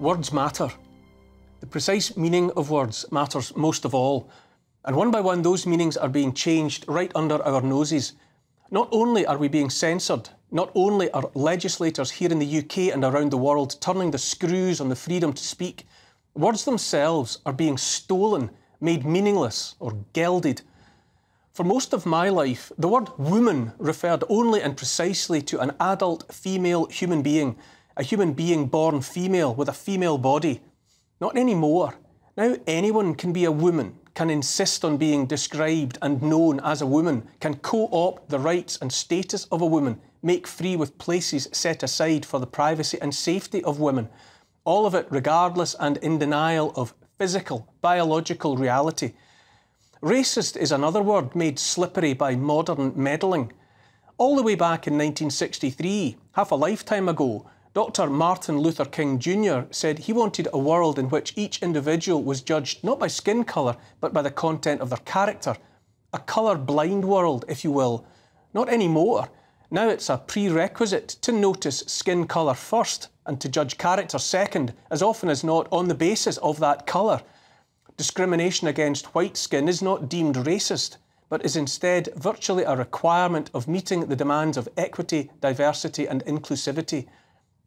Words matter. The precise meaning of words matters most of all. And one by one, those meanings are being changed right under our noses. Not only are we being censored, not only are legislators here in the UK and around the world turning the screws on the freedom to speak, words themselves are being stolen, made meaningless or gelded. For most of my life, the word woman referred only and precisely to an adult female human being, a human being born female with a female body. Not anymore. Now anyone can be a woman, can insist on being described and known as a woman, can co-opt the rights and status of a woman, make free with places set aside for the privacy and safety of women. All of it regardless and in denial of physical, biological reality. Racist is another word made slippery by modern meddling. All the way back in 1963, half a lifetime ago, Dr. Martin Luther King Jr. said he wanted a world in which each individual was judged not by skin colour, but by the content of their character. A colour-blind world, if you will. Not anymore. Now it's a prerequisite to notice skin colour first and to judge character second, as often as not on the basis of that colour. Discrimination against white skin is not deemed racist, but is instead virtually a requirement of meeting the demands of equity, diversity and inclusivity.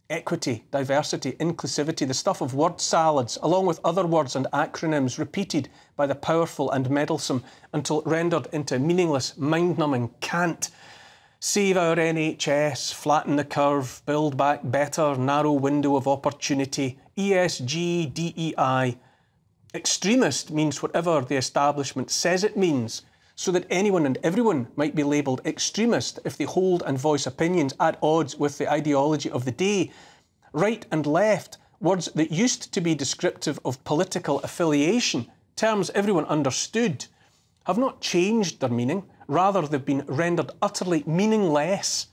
Equity, diversity, inclusivity, the stuff of word salads, along with other words and acronyms repeated by the powerful and meddlesome until rendered into meaningless, mind-numbing cant. Save our NHS, flatten the curve, build back better, narrow window of opportunity, ESG, DEI. Extremist means whatever the establishment says it means, so that anyone and everyone might be labelled extremist if they hold and voice opinions at odds with the ideology of the day. Right and left, words that used to be descriptive of political affiliation, terms everyone understood, have not changed their meaning, rather they've been rendered utterly meaningless.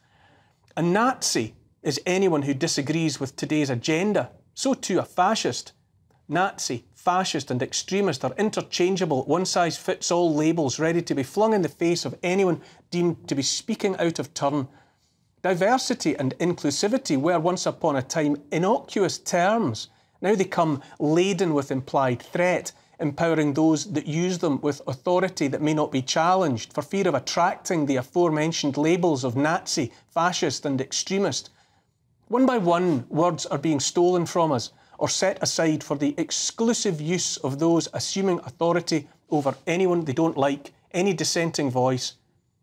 A Nazi is anyone who disagrees with today's agenda, so too a fascist. Nazi, fascist and extremist are interchangeable, one-size-fits-all labels ready to be flung in the face of anyone deemed to be speaking out of turn. Diversity and inclusivity were once upon a time innocuous terms. Now they come laden with implied threat, empowering those that use them with authority that may not be challenged for fear of attracting the aforementioned labels of Nazi, fascist and extremist. One by one, words are being stolen from us, or set aside for the exclusive use of those assuming authority over anyone they don't like, any dissenting voice.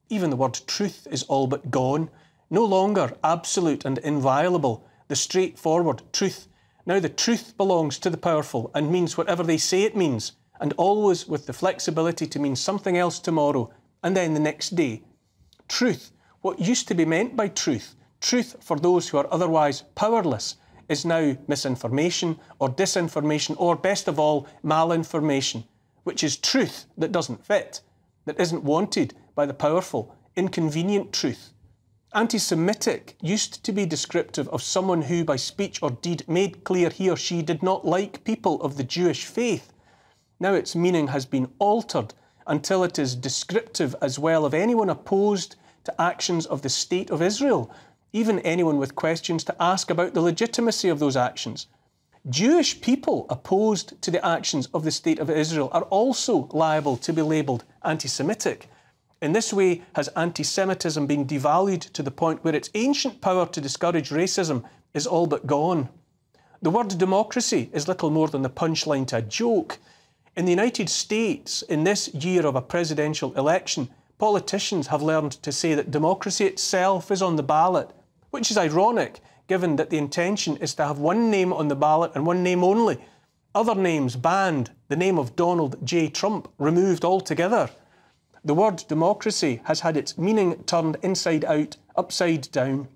Even the word truth is all but gone. No longer absolute and inviolable, the straightforward truth. Now the truth belongs to the powerful and means whatever they say it means, and always with the flexibility to mean something else tomorrow, and then the next day. Truth, what used to be meant by truth, truth for those who are otherwise powerless, is now misinformation or disinformation or, best of all, malinformation, which is truth that doesn't fit, that isn't wanted by the powerful, inconvenient truth. Anti-Semitic used to be descriptive of someone who, by speech or deed, made clear he or she did not like people of the Jewish faith. Now its meaning has been altered until it is descriptive as well of anyone opposed to actions of the State of Israel, even anyone with questions to ask about the legitimacy of those actions. Jewish people opposed to the actions of the State of Israel are also liable to be labelled anti-Semitic. In this way has anti-Semitism been devalued to the point where its ancient power to discourage racism is all but gone. The word democracy is little more than the punchline to a joke. In the United States, in this year of a presidential election, politicians have learned to say that democracy itself is on the ballot, which is ironic, given that the intention is to have one name on the ballot and one name only. Other names banned, the name of Donald J. Trump removed altogether. The word democracy has had its meaning turned inside out, upside down.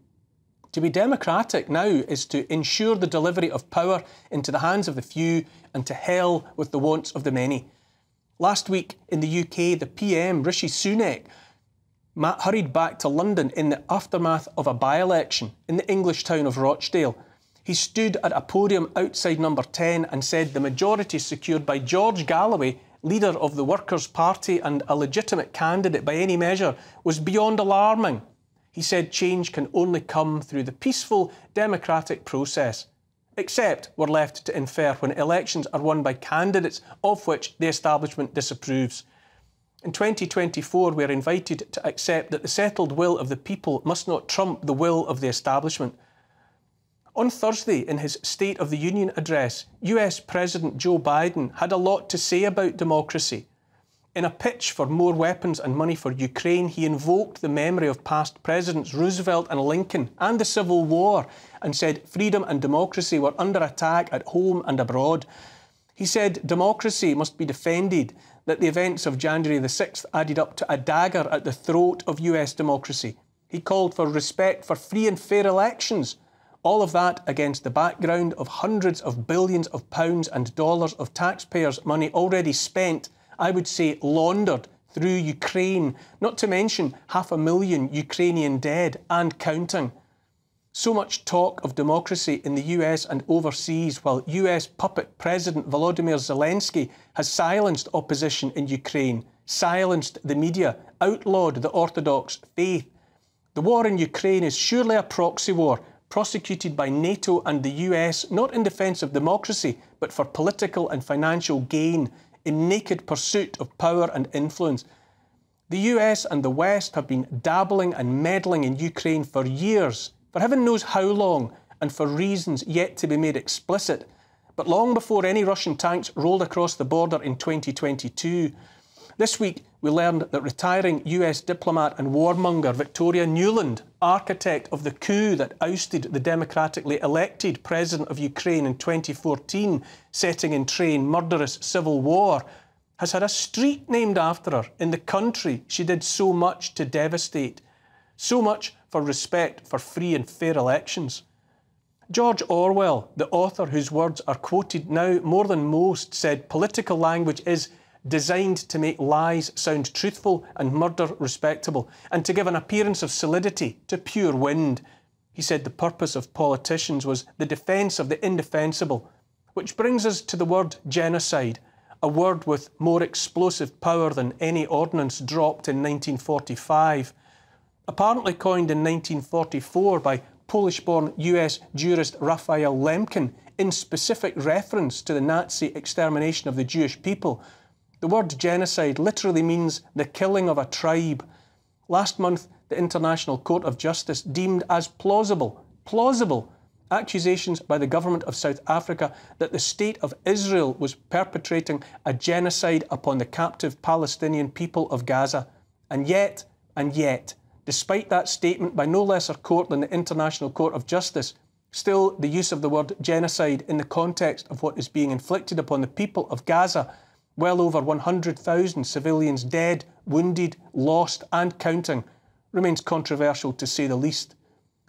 To be democratic now is to ensure the delivery of power into the hands of the few and to hell with the wants of the many. Last week in the UK, the PM, Rishi Sunak, hurried back to London in the aftermath of a by-election in the English town of Rochdale. He stood at a podium outside number 10 and said the majority secured by George Galloway, leader of the Workers' Party and a legitimate candidate by any measure, was beyond alarming. He said change can only come through the peaceful, democratic process. except we're left to infer when elections are won by candidates of which the establishment disapproves. In 2024, we are invited to accept that the settled will of the people must not trump the will of the establishment. On Thursday, in his State of the Union address, US President Joe Biden had a lot to say about democracy. In a pitch for more weapons and money for Ukraine, he invoked the memory of past presidents Roosevelt and Lincoln and the Civil War and said freedom and democracy were under attack at home and abroad. He said democracy must be defended, that the events of January the 6th added up to a dagger at the throat of US democracy. He called for respect for free and fair elections. All of that against the background of hundreds of billions of pounds and dollars of taxpayers' money already spent, I would say laundered through Ukraine, not to mention 500,000 Ukrainian dead and counting. So much talk of democracy in the US and overseas, while US puppet President Volodymyr Zelensky has silenced opposition in Ukraine, silenced the media, outlawed the Orthodox faith. The war in Ukraine is surely a proxy war, prosecuted by NATO and the US, not in defence of democracy, but for political and financial gain, in naked pursuit of power and influence. The US and the West have been dabbling and meddling in Ukraine for years, for heaven knows how long, and for reasons yet to be made explicit. But long before any Russian tanks rolled across the border in 2022, this week we learned that retiring US diplomat and warmonger Victoria Nuland, architect of the coup that ousted the democratically elected president of Ukraine in 2014, setting in train murderous civil war, has had a street named after her in the country she did so much to devastate. So much for respect for free and fair elections. George Orwell, the author whose words are quoted now more than most, said political language is designed to make lies sound truthful and murder respectable, and to give an appearance of solidity to pure wind. He said the purpose of politicians was the defence of the indefensible, which brings us to the word genocide, a word with more explosive power than any ordnance dropped in 1945. Apparently coined in 1944 by Polish-born US jurist Raphael Lemkin in specific reference to the Nazi extermination of the Jewish people, the word genocide literally means the killing of a tribe. Last month, the International Court of Justice deemed as plausible, accusations by the government of South Africa that the State of Israel was perpetrating a genocide upon the captive Palestinian people of Gaza. And yet, despite that statement by no lesser court than the International Court of Justice, still the use of the word genocide in the context of what is being inflicted upon the people of Gaza, well over 100,000 civilians dead, wounded, lost and counting, remains controversial to say the least.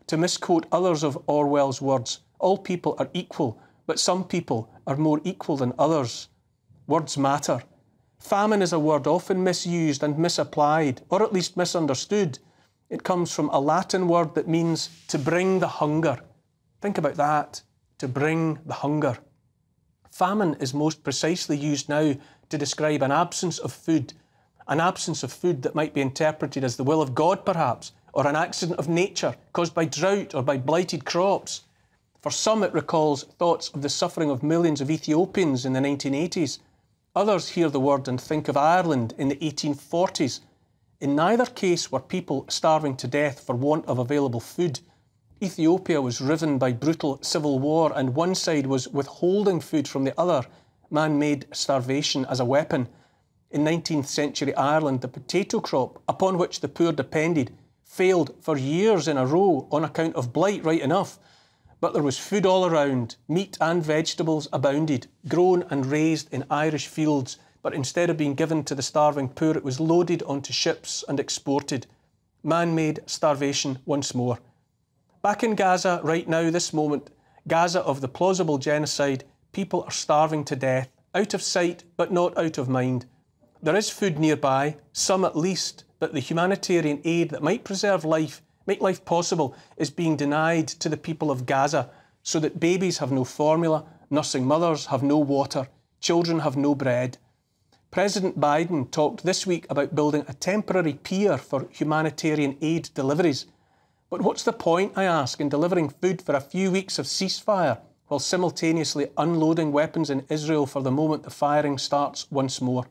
To misquote others of Orwell's words, all people are equal, but some people are more equal than others. Words matter. Famine is a word often misused and misapplied, or at least misunderstood. It comes from a Latin word that means to bring the hunger. Think about that, to bring the hunger. Famine is most precisely used now to describe an absence of food that might be interpreted as the will of God perhaps, or an accident of nature caused by drought or by blighted crops. For some it recalls thoughts of the suffering of millions of Ethiopians in the 1980s. Others hear the word and think of Ireland in the 1840s. In neither case were people starving to death for want of available food. Ethiopia was riven by brutal civil war, and one side was withholding food from the other, man-made starvation as a weapon. In 19th century Ireland, the potato crop, upon which the poor depended, failed for years in a row on account of blight, right enough. But there was food all around. Meat and vegetables abounded, grown and raised in Irish fields, but instead of being given to the starving poor, it was loaded onto ships and exported. Man-made starvation once more. Back in Gaza right now, this moment, Gaza of the plausible genocide, people are starving to death, out of sight but not out of mind. There is food nearby, some at least, but the humanitarian aid that might preserve life, make life possible, is being denied to the people of Gaza, so that babies have no formula, nursing mothers have no water, children have no bread. President Biden talked this week about building a temporary pier for humanitarian aid deliveries. But what's the point, I ask, in delivering food for a few weeks of ceasefire while simultaneously unloading weapons in Israel for the moment the firing starts once more.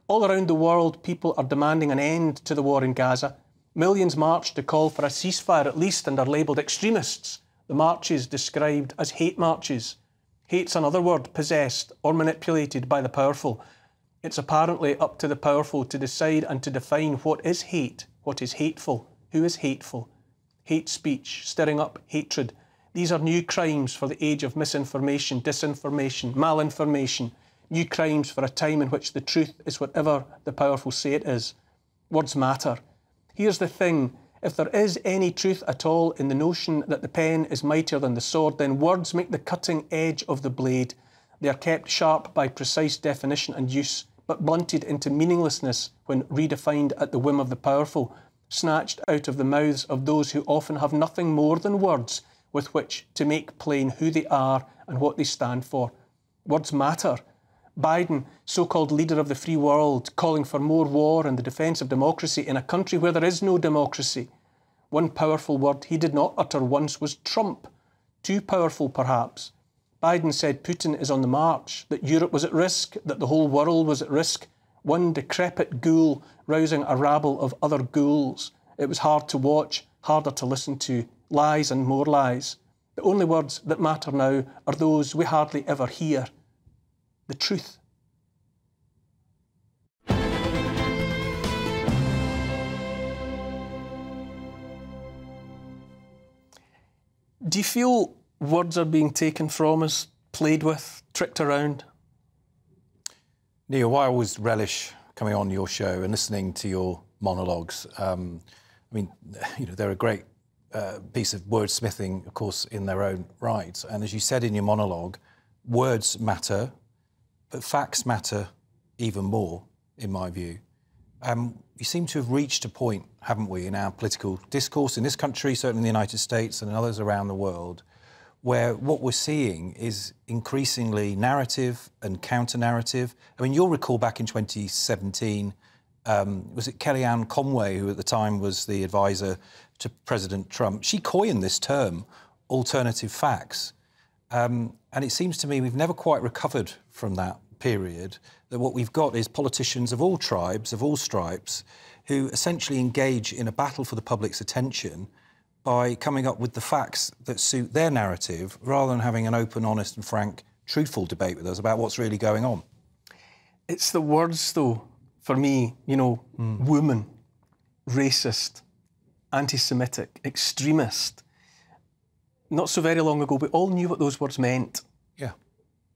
All around the world, people are demanding an end to the war in Gaza. Millions march to call for a ceasefire at least and are labelled extremists. The marches described as hate marches. Hate's another word possessed or manipulated by the powerful. It's apparently up to the powerful to decide and to define what is hate, what is hateful, who is hateful. Hate speech, stirring up hatred. These are new crimes for the age of misinformation, disinformation, malinformation. New crimes for a time in which the truth is whatever the powerful say it is. Words matter. Here's the thing. If there is any truth at all in the notion that the pen is mightier than the sword, then words make the cutting edge of the blade. They are kept sharp by precise definition and use, but blunted into meaninglessness when redefined at the whim of the powerful, snatched out of the mouths of those who often have nothing more than words with which to make plain who they are and what they stand for. Words matter. Biden, so-called leader of the free world, calling for more war and the defence of democracy in a country where there is no democracy. One powerful word he did not utter once was Trump. Too powerful, perhaps. Biden said Putin is on the march, that Europe was at risk, that the whole world was at risk. One decrepit ghoul rousing a rabble of other ghouls. It was hard to watch, harder to listen to. Lies and more lies. The only words that matter now are those we hardly ever hear. The truth. Do you feel words are being taken from us, played with, tricked around? Neil, I always relish coming on your show and listening to your monologues. I mean, you know, they're a great piece of wordsmithing, of course, in their own right. And as you said in your monologue, words matter, but facts matter even more, in my view. We seem to have reached a point, haven't we, in our political discourse in this country, certainly in the United States and in others around the world, where what we're seeing is increasingly narrative and counter-narrative. I mean, you'll recall back in 2017, was it Kellyanne Conway, who at the time was the advisor to President Trump? She coined this term, alternative facts. And it seems to me we've never quite recovered from that period, that what we've got is politicians of all tribes, of all stripes, who essentially engage in a battle for the public's attention by coming up with the facts that suit their narrative, rather than having an open, honest and frank, truthful debate with us about what's really going on. It's the words, though, for me, you know, woman, racist, anti-Semitic, extremist. Not so very long ago, we all knew what those words meant. Yeah.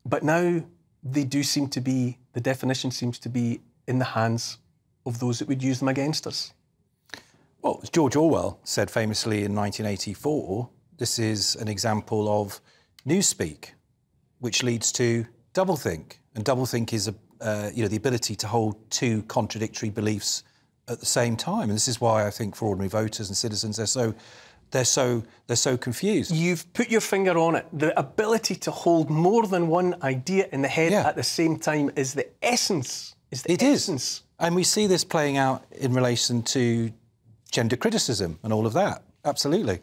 But now they do seem to be, the definition seems to be in the hands of those that would use them against us. Well, as George Orwell said famously in 1984, this is an example of newspeak, which leads to doublethink. And doublethink is, you know, the ability to hold two contradictory beliefs at the same time. And this is why I think for ordinary voters and citizens, they're so confused. You've put your finger on it. The ability to hold more than one idea in the head at the same time is the essence. It is. And we see this playing out in relation to gender criticism and all of that. Absolutely.